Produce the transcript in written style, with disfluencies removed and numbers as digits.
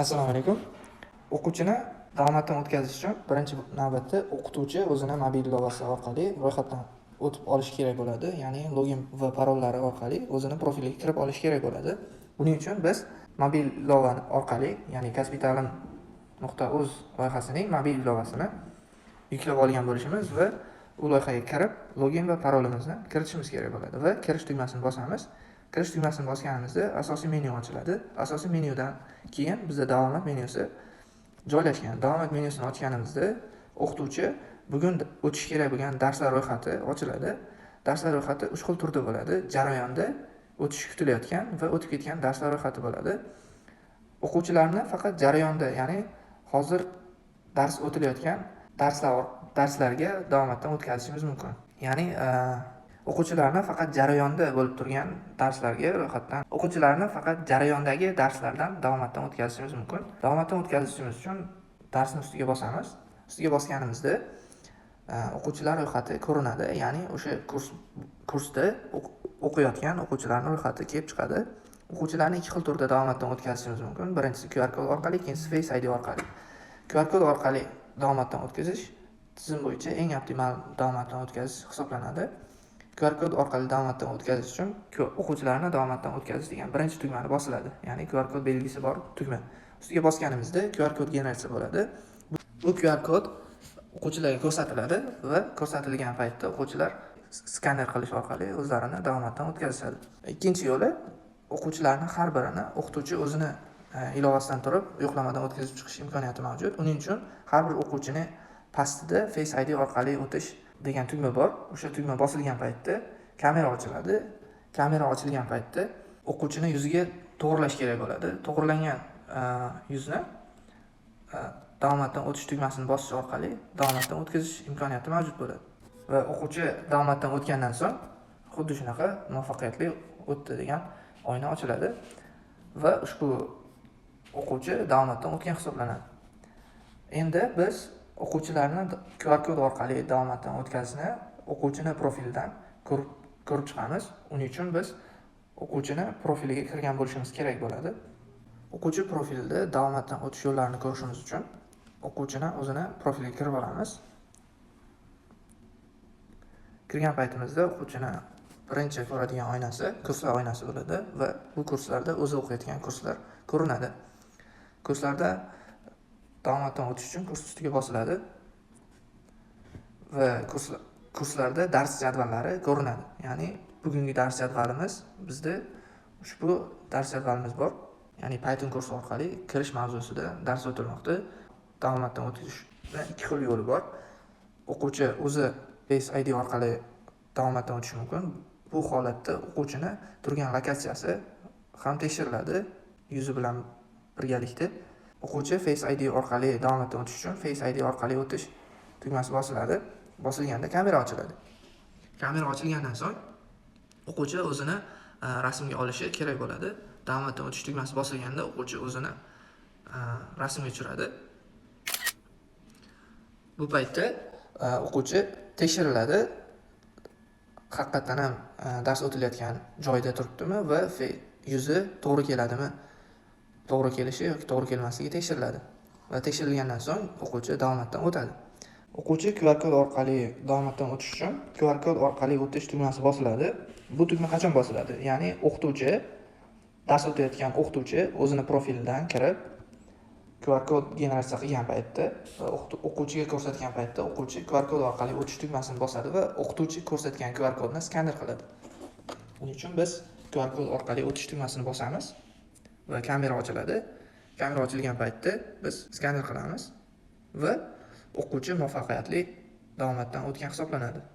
Assalomu alaykum. O'quvchini daromaddan o'tkazish uchun birinchi navbatda o'qituvchi o'zini mobil ilovasi orqali ro'yxatdan o'tib olishi kerak bo'ladi. Ya'ni login va parollari orqali o'zini profiliga kirib olish kerak bo'ladi. Buning uchun biz mobil ilova orqali, ya'ni kasbiyta'lim.uz loyihasining mobil ilovasini yuklab olgan bo'lishimiz va u loyihaga kirib login va parolimizni kiritishimiz kerak bo'ladi va kirish tugmasini bosamiz. Kirish tugmasini bosganimizda asosiy menyu ochiladi. Asosiy menyudan keyin bizda davomat menyusi joylashgan. Davomat menyusini ochganimizda o'qituvchi bugun o'tish kerak bo'lgan darslar ro'yxati ochiladi. Darslar ro'yxati 3 xil turda bo'ladi. Jarayonda o'tish kutilayotgan va o'tib ketgan darslar ro'yxati bo'ladi. O'quvchilarni faqat jarayonda, ya'ni hozir dars o'tilayotgan darslarga davomatdan o'tkazishimiz mumkin. Ya'ni o'quvchilarni faqat jarayonda bo'lib turgan darslarga ro'yxatdan, o'quvchilarni faqat jarayondagi darslardan davomatdan o'tkazishimiz mumkin. Davomatdan o'tkazishimiz uchun darsni ustiga bosamiz. Ustiga bosganimizda o'quvchilar ro'yxati ko'rinadi, ya'ni o'sha kursda o'qiyotgan o'quvchilarning ro'yxati kelib chiqadi. O'quvchilarni ikki xil turda davomatdan o'tkazishimiz mumkin. Birinchisi QR kod orqali, ikkinchisi Face ID orqali. QR kod orqali davomatdan o'tkazish tizim bo'yicha eng optimal davomatdan o'tkazish hisoblanadi. QR kod orqali davomatdan o'tkazish uchun o'quvchilarni davomatdan o'tkazish degan birinchi tugmani bosiladi. Ya'ni QR kod belgisi bor tugma. Ustiga bosganimizda QR kod generatsiya bo'ladi. Bu QR kod o'quvchilarga ko'rsatiladi va ko'rsatilgan paytda o'quvchilar skaner qilish orqali o'zlarini davomatdan o'tkazishadi. Ikkinchi yo'li, o'quvchilarni har birini o'qituvchi o'zini ilovasidan turib yo'qlamadan o'tkazib chiqish imkoniyati mavjud. Uning uchun har bir o'quvchini pastida Face ID orqali o'tish degan tugma bor. O'sha tugma bosilgan paytda kamera ochiladi. Kamera ochilgan paytda o'quvchini yuziga to'g'rilash kerak bo'ladi. To'g'rilangan yuzni davomatdan o'tish tugmasini bosish orqali davomatdan o'tkazish imkoniyati mavjud bo'ladi. Va o'quvchi davomatdan o'tgandan so'ng xuddi shunaqa muvaffaqiyatli o'tdi degan oyna ochiladi va ushbu o'quvchi davomatdan o'tgan hisoblanadi. Endi biz o'quvchilarni QR kod orqali davomatdan o'tkazishni o'quvchini profilidan ko'rib chiqamiz. Uning uchun biz o'quvchini profiliga kirgan bo'lishimiz kerak bo'ladi. O'quvchi profilida davomatdan o'tish yo'llarini ko'rishimiz uchun o'quvchini o'zini profiliga kirib olamiz. Kirgan paytimizda o'quvchini birinchi ko'radigan oynasi kurslar oynasi bo'ladi va bu kurslarda o'zi o'qiyotgan kurslar ko'rinadi. Kurslarda davomatdan o'tish uchun kurs ustiga bosiladi va kurslarda dars jadvallari ko'rinadi. Ya'ni bugungi dars jadvalimiz, bizda ushbu dars jadvalimiz bor. Ya'ni Python kursi orqali kirish mavzusida dars o'tilmoqda. Davomatdan o'tishda ikki xil yo'li bor. O'quvchi o'zi Face ID orqali davomatdan o'tishi mumkin. Bu holatda o'quvchini turgan lokatsiyasi ham tekshiriladi yuzi bilan birgalikda. O'quvchi Face ID orqali davomatdan o'tish uchun Face ID orqali o'tish tugmasi bosiladi. Bosilganda kamera ochiladi. Kamera ochilgandan so'ng o'quvchi o'zini rasmga olishi kerak bo'ladi. Davomatdan o'tish tugmasi bosilganda o'quvchi o'zini rasmga tushiradi. Bu paytda o'quvchi tekshiriladi. Haqiqatan ham dars o'tilayotgan joyda turibdimi va yuzi to'g'ri keladimi? To'g'ri kelishi yoki to'g'ri kelmasligi tekshiriladi va tekshirilgandan so'ng o'quvchi davomatdan o'tadi. O'quvchi QR kod orqali davomatdan o'tish uchun QR kod orqali o'tish tugmasi bosiladi. Bu tugma qachon bosiladi? Ya'ni o'qituvchi dars o'tayotgan o'qituvchi o'zini profilidan kirib QR kod generatsiya qilgan paytda va o'quvchiga ko'rsatgan paytda o'quvchi QR kod orqali o'tish tugmasini bosadi va o'qituvchi ko'rsatgan QR kodni skaner qiladi. Buning uchun biz QR kod orqali o'tish tugmasini bosamiz va kamera ochiladi. Kamera ochilgan paytda biz skaner qilamiz va o'quvchi muvaffaqiyatli davomatdan o'tgan hisoblanadi.